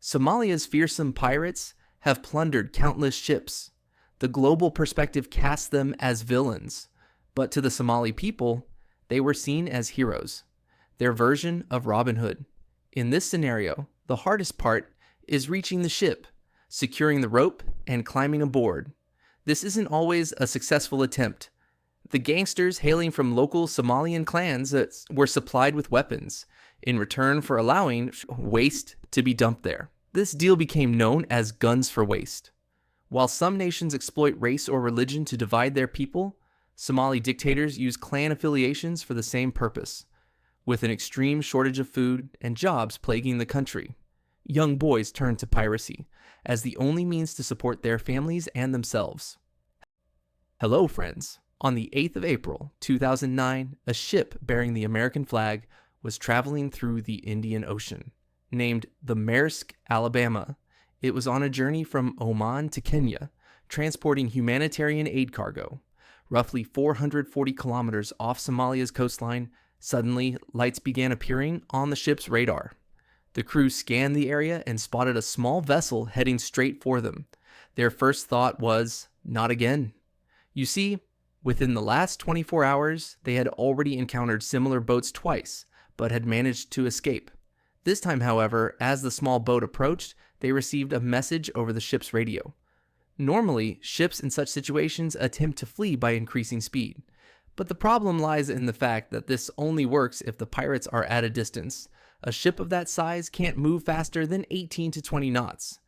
Somalia's fearsome pirates have plundered countless ships. The global perspective casts them as villains, but to the Somali people, they were seen as heroes, their version of Robin Hood. In this scenario, the hardest part is reaching the ship, securing the rope, and climbing aboard. This isn't always a successful attempt. The gangsters hailing from local Somalian clans were supplied with weapons in return for allowing waste to be dumped there. This deal became known as guns for waste. While some nations exploit race or religion to divide their people, Somali dictators use clan affiliations for the same purpose. With an extreme shortage of food and jobs plaguing the country, young boys turn to piracy as the only means to support their families and themselves. Hello, friends. On the 8th of April, 2009, a ship bearing the American flag was traveling through the Indian Ocean. Named the Maersk Alabama, it was on a journey from Oman to Kenya, transporting humanitarian aid cargo. Roughly 440 kilometers off Somalia's coastline, suddenly lights began appearing on the ship's radar. The crew scanned the area and spotted a small vessel heading straight for them. Their first thought was, not again. You see, within the last 24 hours, they had already encountered similar boats twice, but had managed to escape. This time, however, as the small boat approached, they received a message over the ship's radio. Normally, ships in such situations attempt to flee by increasing speed. But the problem lies in the fact that this only works if the pirates are at a distance. A ship of that size can't move faster than 18 to 20 knots.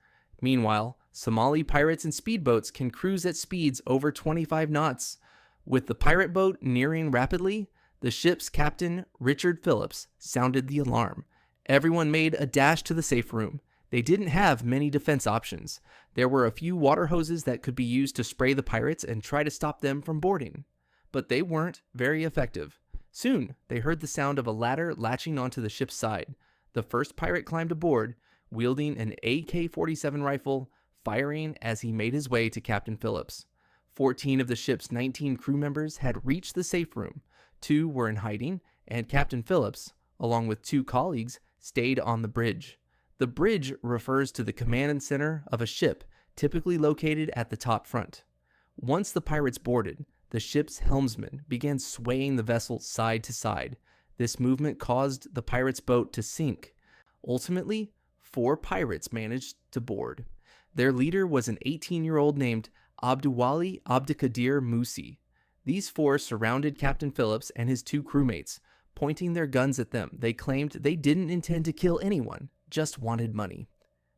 Meanwhile, Somali pirates and speedboats can cruise at speeds over 25 knots. With the pirate boat nearing rapidly, the ship's captain, Richard Phillips, sounded the alarm. Everyone made a dash to the safe room. They didn't have many defense options. There were a few water hoses that could be used to spray the pirates and try to stop them from boarding. But they weren't very effective. Soon, they heard the sound of a ladder latching onto the ship's side. The first pirate climbed aboard, wielding an AK-47 rifle, firing as he made his way to Captain Phillips. 14 of the ship's 19 crew members had reached the safe room. 2 were in hiding, and Captain Phillips, along with 2 colleagues, stayed on the bridge. The bridge refers to the command center of a ship, typically located at the top front. Once the pirates boarded, the ship's helmsman began swaying the vessel side to side. This movement caused the pirates' boat to sink. Ultimately, 4 pirates managed to board. Their leader was an 18-year-old named Abduwali Abdikadir Musi. These 4 surrounded Captain Phillips and his 2 crewmates, pointing their guns at them. They claimed they didn't intend to kill anyone, just wanted money.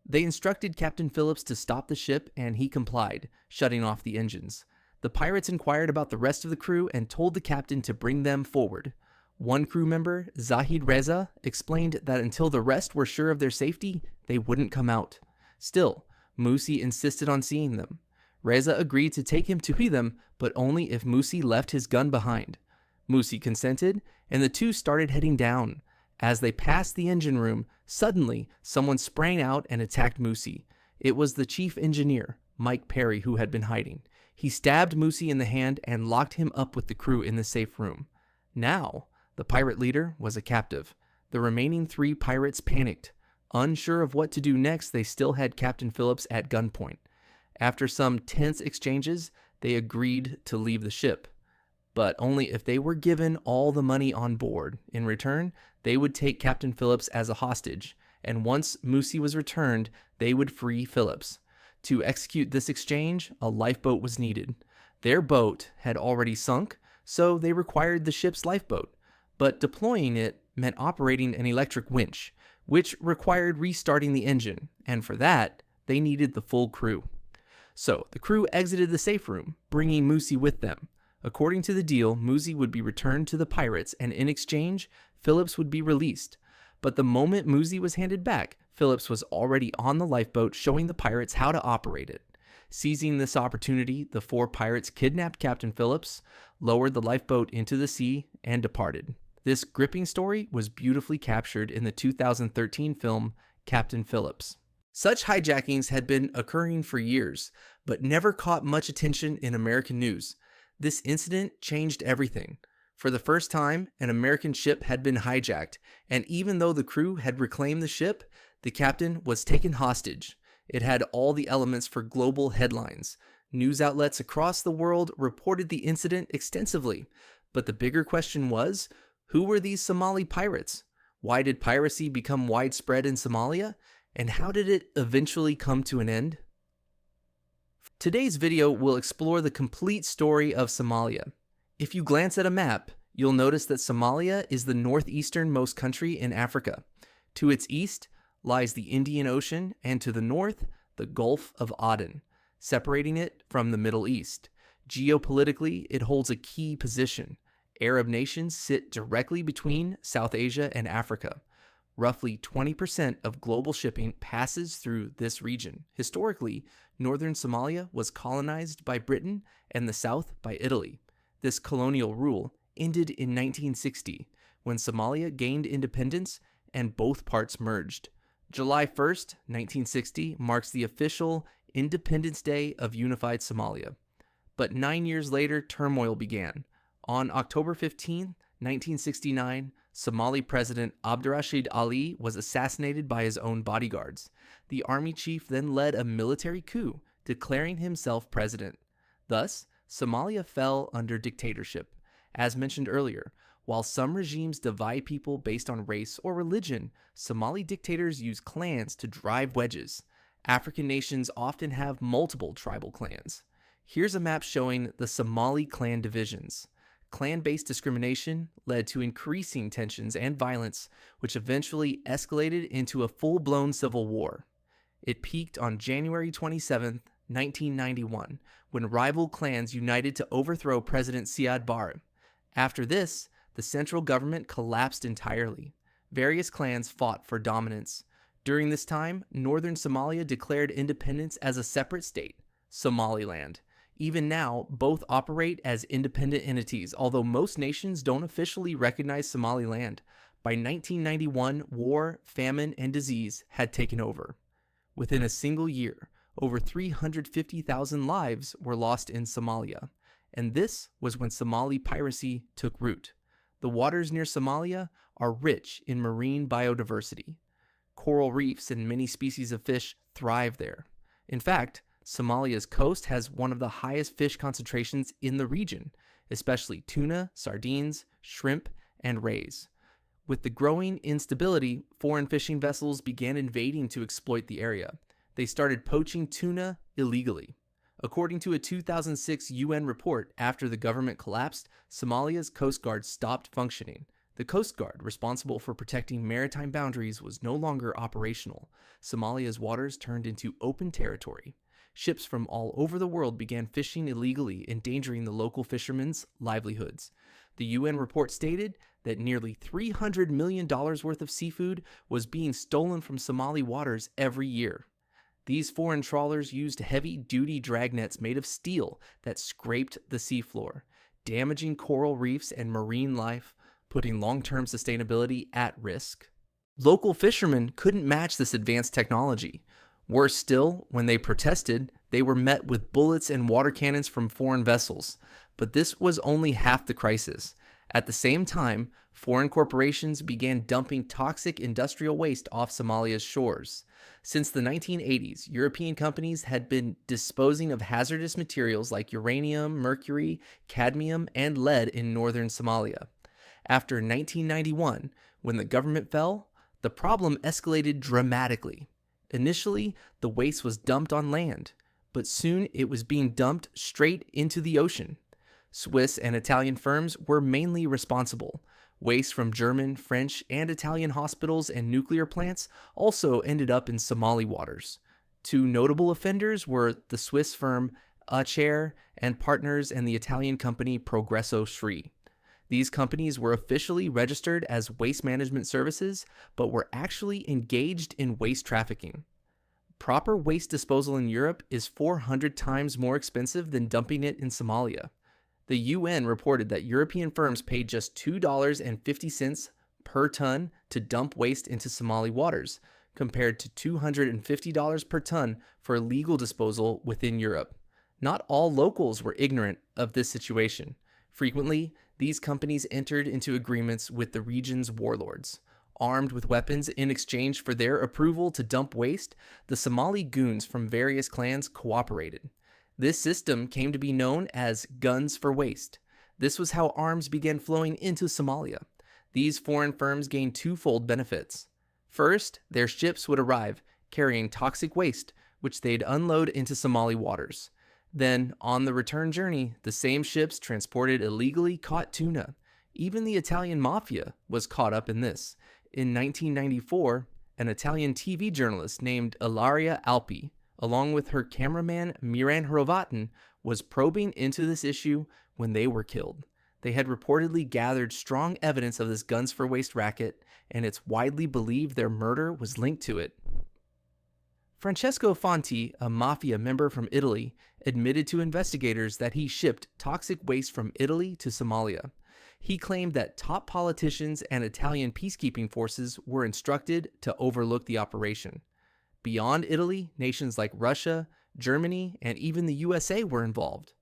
They instructed Captain Phillips to stop the ship, and he complied, shutting off the engines. The pirates inquired about the rest of the crew and told the captain to bring them forward. One crew member, Zahid Reza, explained that until the rest were sure of their safety, they wouldn't come out. Still, Musi insisted on seeing them. Reza agreed to take him to see them, but only if Musi left his gun behind. Musi consented, and the 2 started heading down. As they passed the engine room, suddenly someone sprang out and attacked Musi. It was the chief engineer, Mike Perry, who had been hiding. He stabbed Musi in the hand and locked him up with the crew in the safe room. Now, the pirate leader was a captive. The remaining 3 pirates panicked. Unsure of what to do next, they still had Captain Phillips at gunpoint. After some tense exchanges, they agreed to leave the ship, but only if they were given all the money on board. In return, they would take Captain Phillips as a hostage, and once Musi was returned, they would free Phillips. To execute this exchange, a lifeboat was needed. Their boat had already sunk, so they required the ship's lifeboat, but deploying it meant operating an electric winch, which required restarting the engine, and for that, they needed the full crew. So, the crew exited the safe room, bringing Musi with them. According to the deal, Musi would be returned to the pirates, and in exchange, Phillips would be released. But the moment Musi was handed back, Phillips was already on the lifeboat showing the pirates how to operate it. Seizing this opportunity, the 4 pirates kidnapped Captain Phillips, lowered the lifeboat into the sea, and departed. This gripping story was beautifully captured in the 2013 film Captain Phillips. Such hijackings had been occurring for years, but never caught much attention in American news. This incident changed everything. For the first time, an American ship had been hijacked, and even though the crew had reclaimed the ship, The captain was taken hostage. It had all the elements for global headlines. News outlets across the world reported the incident extensively. But the bigger question was, who were these Somali pirates? Why did piracy become widespread in Somalia? And how did it eventually come to an end? Today's video will explore the complete story of Somalia. If you glance at a map, you'll notice that Somalia is the northeasternmost country in Africa. To its east lies the Indian Ocean, and to the north, the Gulf of Aden, separating it from the Middle East. Geopolitically, it holds a key position. Arab nations sit directly between South Asia and Africa. Roughly 20% of global shipping passes through this region. Historically, northern Somalia was colonized by Britain and the south by Italy. This colonial rule ended in 1960, when Somalia gained independence and both parts merged. July 1st, 1960 marks the official Independence Day of unified Somalia. But 9 years later, turmoil began. On October 15, 1969, Somali President Abdirashid Ali was assassinated by his own bodyguards. The army chief then led a military coup, declaring himself president. Thus, Somalia fell under dictatorship. As mentioned earlier, while some regimes divide people based on race or religion, Somali dictators use clans to drive wedges. African nations often have multiple tribal clans. Here's a map showing the Somali clan divisions. Clan-based discrimination led to increasing tensions and violence, which eventually escalated into a full-blown civil war. It peaked on January 27, 1991, when rival clans united to overthrow President Siad Barre. After this, the central government collapsed entirely. Various clans fought for dominance. During this time, northern Somalia declared independence as a separate state, Somaliland. Even now, both operate as independent entities, although most nations don't officially recognize Somaliland. By 1991, war, famine, and disease had taken over. Within a single year, over 350,000 lives were lost in Somalia. And this was when Somali piracy took root. The waters near Somalia are rich in marine biodiversity. Coral reefs and many species of fish thrive there. In fact, Somalia's coast has one of the highest fish concentrations in the region, especially tuna, sardines, shrimp, and rays. With the growing instability, foreign fishing vessels began invading to exploit the area. They started poaching tuna illegally. According to a 2006 UN report, after the government collapsed, Somalia's Coast Guard stopped functioning. The Coast Guard, responsible for protecting maritime boundaries, was no longer operational. Somalia's waters turned into open territory. Ships from all over the world began fishing illegally, endangering the local fishermen's livelihoods. The UN report stated that nearly $300 million worth of seafood was being stolen from Somali waters every year. These foreign trawlers used heavy-duty dragnets made of steel that scraped the seafloor, damaging coral reefs and marine life, putting long-term sustainability at risk. Local fishermen couldn't match this advanced technology. Worse still, when they protested, they were met with bullets and water cannons from foreign vessels. But this was only half the crisis. At the same time, foreign corporations began dumping toxic industrial waste off Somalia's shores. Since the 1980s, European companies had been disposing of hazardous materials like uranium, mercury, cadmium, and lead in northern Somalia. After 1991, when the government fell, the problem escalated dramatically. Initially, the waste was dumped on land, but soon it was being dumped straight into the ocean. Swiss and Italian firms were mainly responsible. Waste from German, French, and Italian hospitals and nuclear plants also ended up in Somali waters. Two notable offenders were the Swiss firm Acer and Partners and the Italian company Progresso Sri. These companies were officially registered as waste management services, but were actually engaged in waste trafficking. Proper waste disposal in Europe is 400 times more expensive than dumping it in Somalia. The UN reported that European firms paid just $2.50 per ton to dump waste into Somali waters, compared to $250 per ton for legal disposal within Europe. Not all locals were ignorant of this situation. Frequently, these companies entered into agreements with the region's warlords. Armed with weapons in exchange for their approval to dump waste, the Somali goons from various clans cooperated. This system came to be known as guns for waste. This was how arms began flowing into Somalia. These foreign firms gained twofold benefits. First, their ships would arrive, carrying toxic waste, which they'd unload into Somali waters. Then, on the return journey, the same ships transported illegally caught tuna. Even the Italian mafia was caught up in this. In 1994, an Italian TV journalist named Ilaria Alpi, along with her cameraman Miran Hravatin, was probing into this issue when they were killed. They had reportedly gathered strong evidence of this guns for waste racket, and it's widely believed their murder was linked to it. Francesco Fanti, a mafia member from Italy, admitted to investigators that he shipped toxic waste from Italy to Somalia. He claimed that top politicians and Italian peacekeeping forces were instructed to overlook the operation. Beyond Italy, nations like Russia, Germany, and even the USA were involved.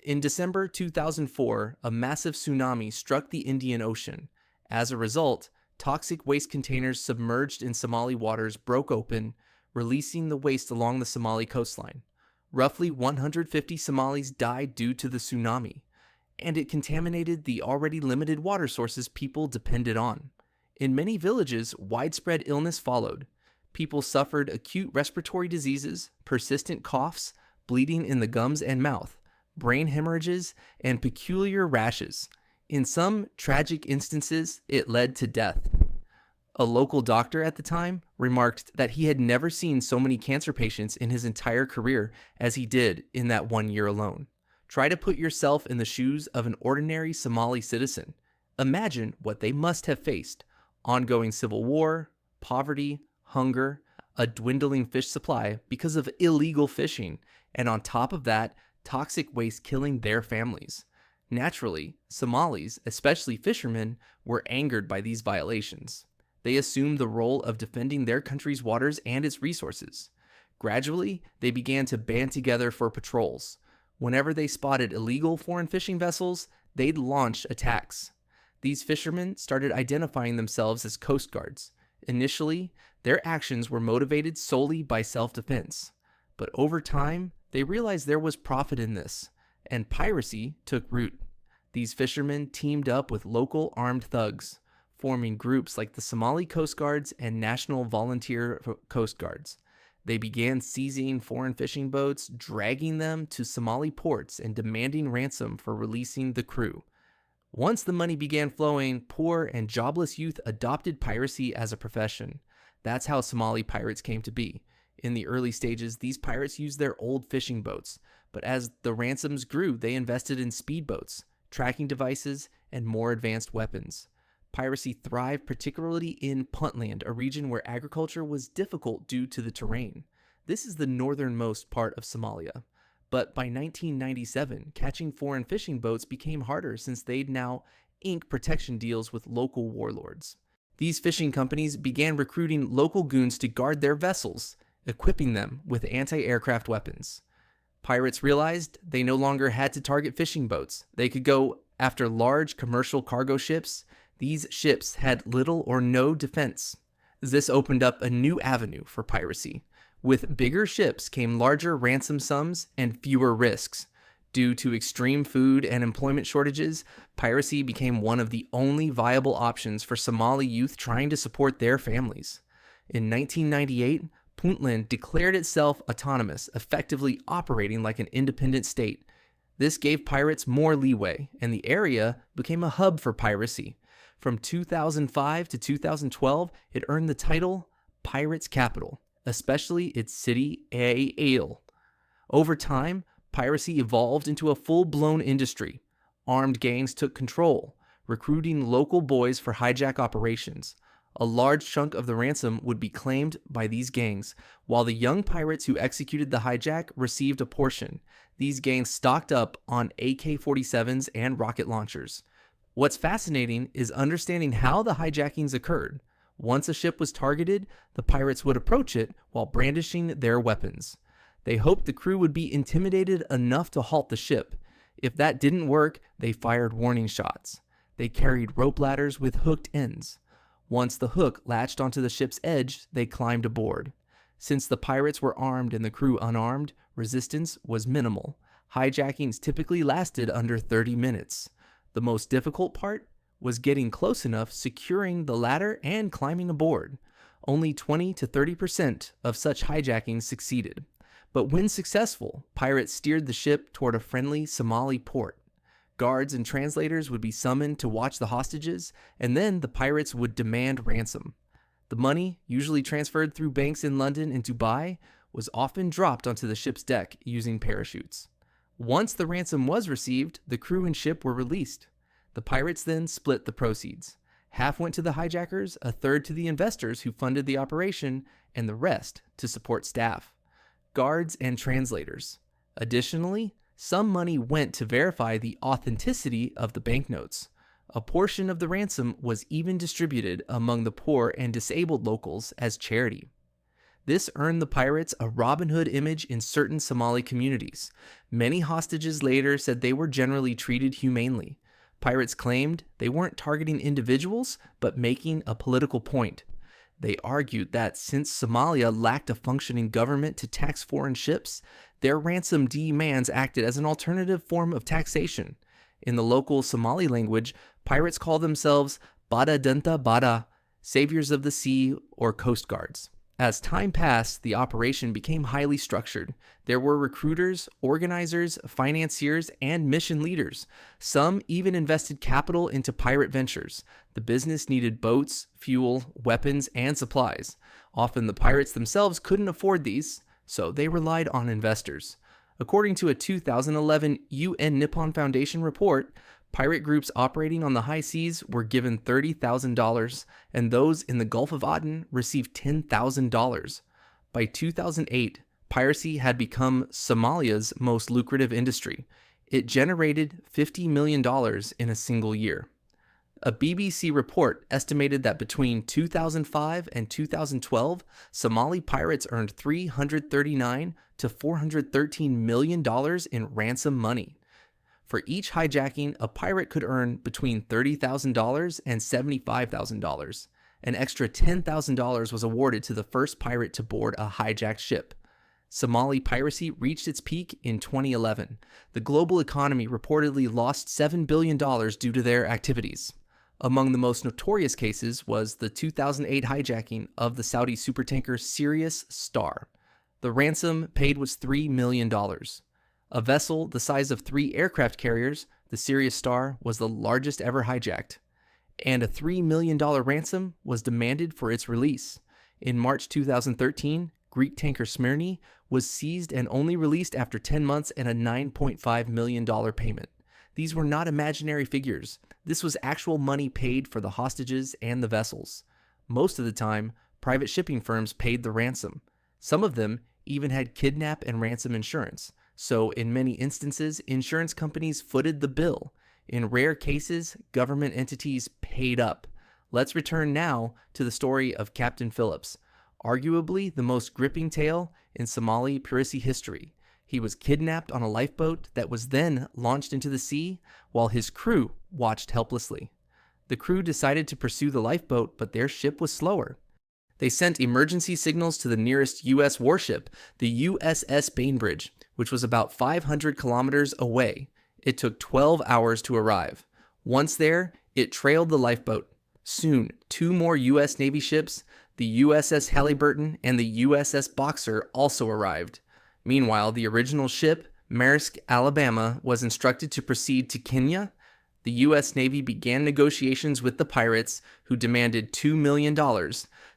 In December 2004, a massive tsunami struck the Indian Ocean. As a result, toxic waste containers submerged in Somali waters broke open, releasing the waste along the Somali coastline. Roughly 150 Somalis died due to the tsunami, and it contaminated the already limited water sources people depended on. In many villages, widespread illness followed. People suffered acute respiratory diseases, persistent coughs, bleeding in the gums and mouth, brain hemorrhages, and peculiar rashes. In some tragic instances, it led to death. A local doctor at the time remarked that he had never seen so many cancer patients in his entire career as he did in that 1 year alone. Try to put yourself in the shoes of an ordinary Somali citizen. Imagine what they must have faced: ongoing civil war, poverty, hunger, a dwindling fish supply because of illegal fishing, and on top of that, toxic waste killing their families. Naturally, Somalis, especially fishermen, were angered by these violations. They assumed the role of defending their country's waters and its resources. Gradually, they began to band together for patrols. Whenever they spotted illegal foreign fishing vessels, they'd launch attacks. These fishermen started identifying themselves as coast guards. Initially, their actions were motivated solely by self-defense. But over time, they realized there was profit in this, and piracy took root. These fishermen teamed up with local armed thugs, forming groups like the Somali Coast Guards and National Volunteer Coast Guards. They began seizing foreign fishing boats, dragging them to Somali ports, and demanding ransom for releasing the crew. Once the money began flowing, poor and jobless youth adopted piracy as a profession. That's how Somali pirates came to be. In the early stages, these pirates used their old fishing boats, but as the ransoms grew, they invested in speedboats, tracking devices, and more advanced weapons. Piracy thrived particularly in Puntland, a region where agriculture was difficult due to the terrain. This is the northernmost part of Somalia. But by 1997, catching foreign fishing boats became harder since they'd now ink protection deals with local warlords. These fishing companies began recruiting local goons to guard their vessels, equipping them with anti-aircraft weapons. Pirates realized they no longer had to target fishing boats. They could go after large commercial cargo ships. These ships had little or no defense. This opened up a new avenue for piracy. With bigger ships came larger ransom sums and fewer risks. Due to extreme food and employment shortages, piracy became one of the only viable options for Somali youth trying to support their families. In 1998, Puntland declared itself autonomous, effectively operating like an independent state. This gave pirates more leeway, and the area became a hub for piracy. From 2005 to 2012, it earned the title Pirates Capital, especially its city, Ale. Over time, piracy evolved into a full-blown industry. Armed gangs took control, recruiting local boys for hijack operations. A large chunk of the ransom would be claimed by these gangs, while the young pirates who executed the hijack received a portion. These gangs stocked up on AK-47s and rocket launchers. What's fascinating is understanding how the hijackings occurred. Once a ship was targeted, the pirates would approach it while brandishing their weapons. They hoped the crew would be intimidated enough to halt the ship. If that didn't work, they fired warning shots. They carried rope ladders with hooked ends. Once the hook latched onto the ship's edge, they climbed aboard. Since the pirates were armed and the crew unarmed, resistance was minimal. Hijackings typically lasted under 30 minutes. The most difficult part was getting close enough, securing the ladder, and climbing aboard. Only 20 to 30% of such hijackings succeeded. But when successful, pirates steered the ship toward a friendly Somali port. Guards and translators would be summoned to watch the hostages, and then the pirates would demand ransom. The money, usually transferred through banks in London and Dubai, was often dropped onto the ship's deck using parachutes. Once the ransom was received, the crew and ship were released. The pirates then split the proceeds. Half went to the hijackers, a third to the investors who funded the operation, and the rest to support staff, guards, and translators. Additionally, some money went to verify the authenticity of the banknotes. A portion of the ransom was even distributed among the poor and disabled locals as charity. This earned the pirates a Robin Hood image in certain Somali communities. Many hostages later said they were generally treated humanely. Pirates claimed they weren't targeting individuals, but making a political point. They argued that since Somalia lacked a functioning government to tax foreign ships, their ransom demands acted as an alternative form of taxation. In the local Somali language, pirates call themselves Bada Denta Bada, saviors of the sea or coast guards. As time passed, the operation became highly structured. There were recruiters, organizers, financiers, and mission leaders. Some even invested capital into pirate ventures. The business needed boats, fuel, weapons, and supplies. Often the pirates themselves couldn't afford these, so they relied on investors. According to a 2011 UN Nippon Foundation report, pirate groups operating on the high seas were given $30,000, and those in the Gulf of Aden received $10,000. By 2008, piracy had become Somalia's most lucrative industry. It generated $50 million in a single year. A BBC report estimated that between 2005 and 2012, Somali pirates earned $339 to $413 million in ransom money. For each hijacking, a pirate could earn between $30,000 and $75,000. An extra $10,000 was awarded to the first pirate to board a hijacked ship. Somali piracy reached its peak in 2011. The global economy reportedly lost $7 billion due to their activities. Among the most notorious cases was the 2008 hijacking of the Saudi supertanker Sirius Star. The ransom paid was $3 million. A vessel the size of 3 aircraft carriers, the Sirius Star was the largest ever hijacked, and a $3 million ransom was demanded for its release. In March 2013, Greek tanker Smyrni was seized and only released after 10 months and a $9.5 million payment. These were not imaginary figures. This was actual money paid for the hostages and the vessels. Most of the time, private shipping firms paid the ransom. Some of them even had kidnap and ransom insurance. So in many instances, insurance companies footed the bill. In rare cases, government entities paid up. Let's return now to the story of Captain Phillips, arguably the most gripping tale in Somali piracy history. He was kidnapped on a lifeboat that was then launched into the sea while his crew watched helplessly. The crew decided to pursue the lifeboat, but their ship was slower. They sent emergency signals to the nearest U.S. warship, the USS Bainbridge, which was about 500 kilometers away. It took 12 hours to arrive. Once there, it trailed the lifeboat. Soon, 2 more U.S. Navy ships, the USS Halliburton and the USS Boxer, also arrived. Meanwhile, the original ship, Maersk Alabama, was instructed to proceed to Kenya. The U.S. Navy began negotiations with the pirates, who demanded $2 million,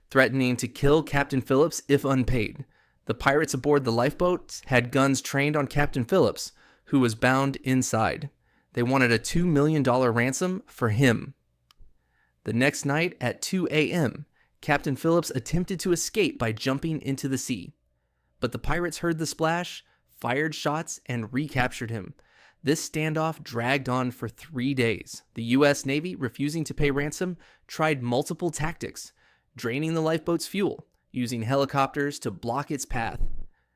threatening to kill Captain Phillips if unpaid. The pirates aboard the lifeboat had guns trained on Captain Phillips, who was bound inside. They wanted a $2 million ransom for him. The next night at 2 a.m., Captain Phillips attempted to escape by jumping into the sea. But the pirates heard the splash, fired shots, and recaptured him. This standoff dragged on for 3 days. The U.S. Navy, refusing to pay ransom, tried multiple tactics, draining the lifeboat's fuel, using helicopters to block its path.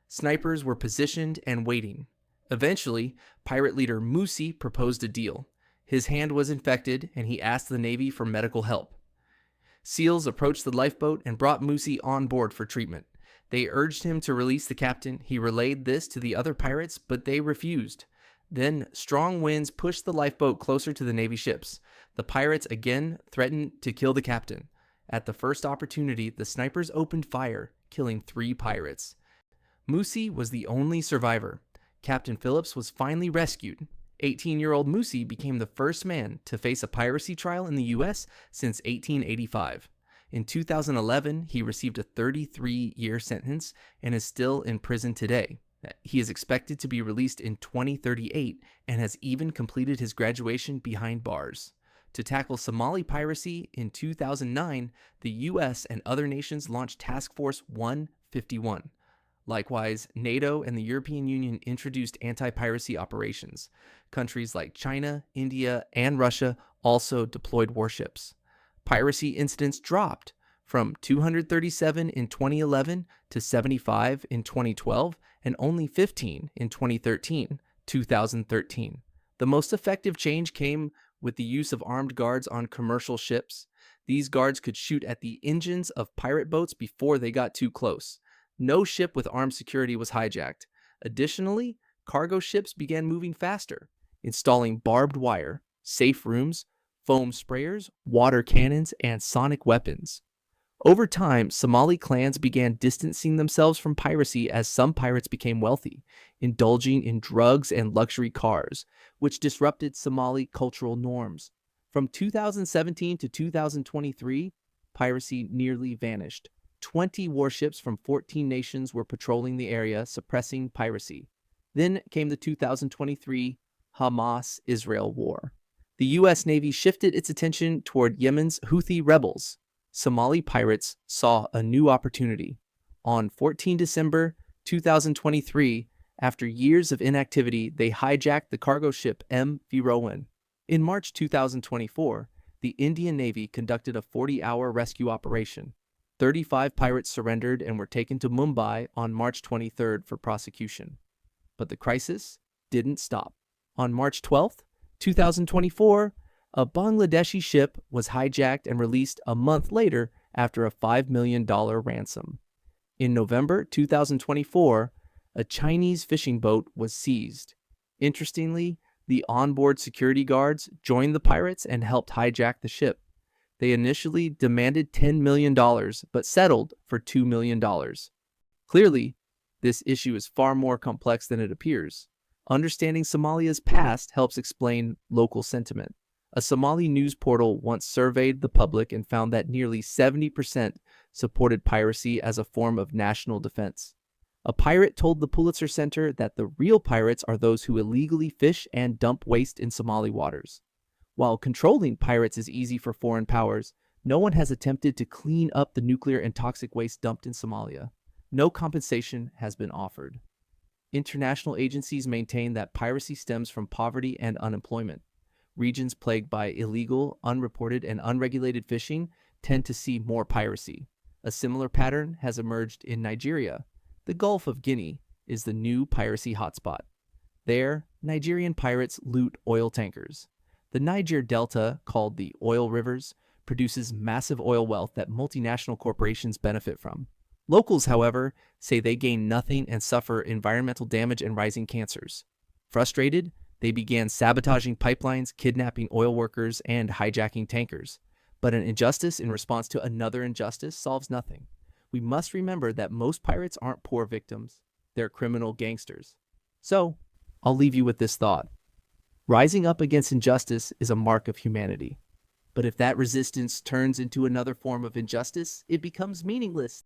Snipers were positioned and waiting. Eventually, pirate leader Musi proposed a deal. His hand was infected, and he asked the Navy for medical help. SEALs approached the lifeboat and brought Musi on board for treatment. They urged him to release the captain. He relayed this to the other pirates, but they refused. Then, strong winds pushed the lifeboat closer to the Navy ships. The pirates again threatened to kill the captain. At the first opportunity, the snipers opened fire, killing 3 pirates. Musi was the only survivor. Captain Phillips was finally rescued. 18-year-old Musi became the first man to face a piracy trial in the U.S. since 1885. In 2011, he received a 33-year sentence and is still in prison today. He is expected to be released in 2038 and has even completed his graduation behind bars. To tackle Somali piracy in 2009, the U.S. and other nations launched Task Force 151. Likewise, NATO and the European Union introduced anti-piracy operations. Countries like China, India, and Russia also deployed warships. Piracy incidents dropped from 237 in 2011 to 75 in 2012 and only 15 in 2013. The most effective change came with the use of armed guards on commercial ships. These guards could shoot at the engines of pirate boats before they got too close. No ship with armed security was hijacked. Additionally, cargo ships began moving faster, installing barbed wire, safe rooms, foam sprayers, water cannons, and sonic weapons. Over time, Somali clans began distancing themselves from piracy as some pirates became wealthy, indulging in drugs and luxury cars, which disrupted Somali cultural norms. From 2017 to 2023, piracy nearly vanished. 20 warships from 14 nations were patrolling the area, suppressing piracy. Then came the 2023 Hamas-Israel war. The U.S. Navy shifted its attention toward Yemen's Houthi rebels. Somali pirates saw a new opportunity. On 14 December 2023, after years of inactivity, they hijacked the cargo ship MV Rowan. In March 2024, the Indian Navy conducted a 40-hour rescue operation. 35 pirates surrendered and were taken to Mumbai on March 23rd for prosecution. But the crisis didn't stop. On March 12th, 2024, a Bangladeshi ship was hijacked and released a month later after a $5 million ransom. In November 2024, a Chinese fishing boat was seized. Interestingly, the onboard security guards joined the pirates and helped hijack the ship. They initially demanded $10 million, but settled for $2 million. Clearly, this issue is far more complex than it appears. Understanding Somalia's past helps explain local sentiment. A Somali news portal once surveyed the public and found that nearly 70% supported piracy as a form of national defense. A pirate told the Pulitzer Center that the real pirates are those who illegally fish and dump waste in Somali waters. While controlling pirates is easy for foreign powers, no one has attempted to clean up the nuclear and toxic waste dumped in Somalia. No compensation has been offered. International agencies maintain that piracy stems from poverty and unemployment. Regions plagued by illegal, unreported, and unregulated fishing tend to see more piracy. A similar pattern has emerged in Nigeria. The Gulf of Guinea is the new piracy hotspot. There, Nigerian pirates loot oil tankers. The Niger Delta, called the Oil Rivers, produces massive oil wealth that multinational corporations benefit from. Locals, however, say they gain nothing and suffer environmental damage and rising cancers. Frustrated, they began sabotaging pipelines, kidnapping oil workers, and hijacking tankers. But an injustice in response to another injustice solves nothing. We must remember that most pirates aren't poor victims. They're criminal gangsters. So, I'll leave you with this thought. Rising up against injustice is a mark of humanity. But if that resistance turns into another form of injustice, it becomes meaningless.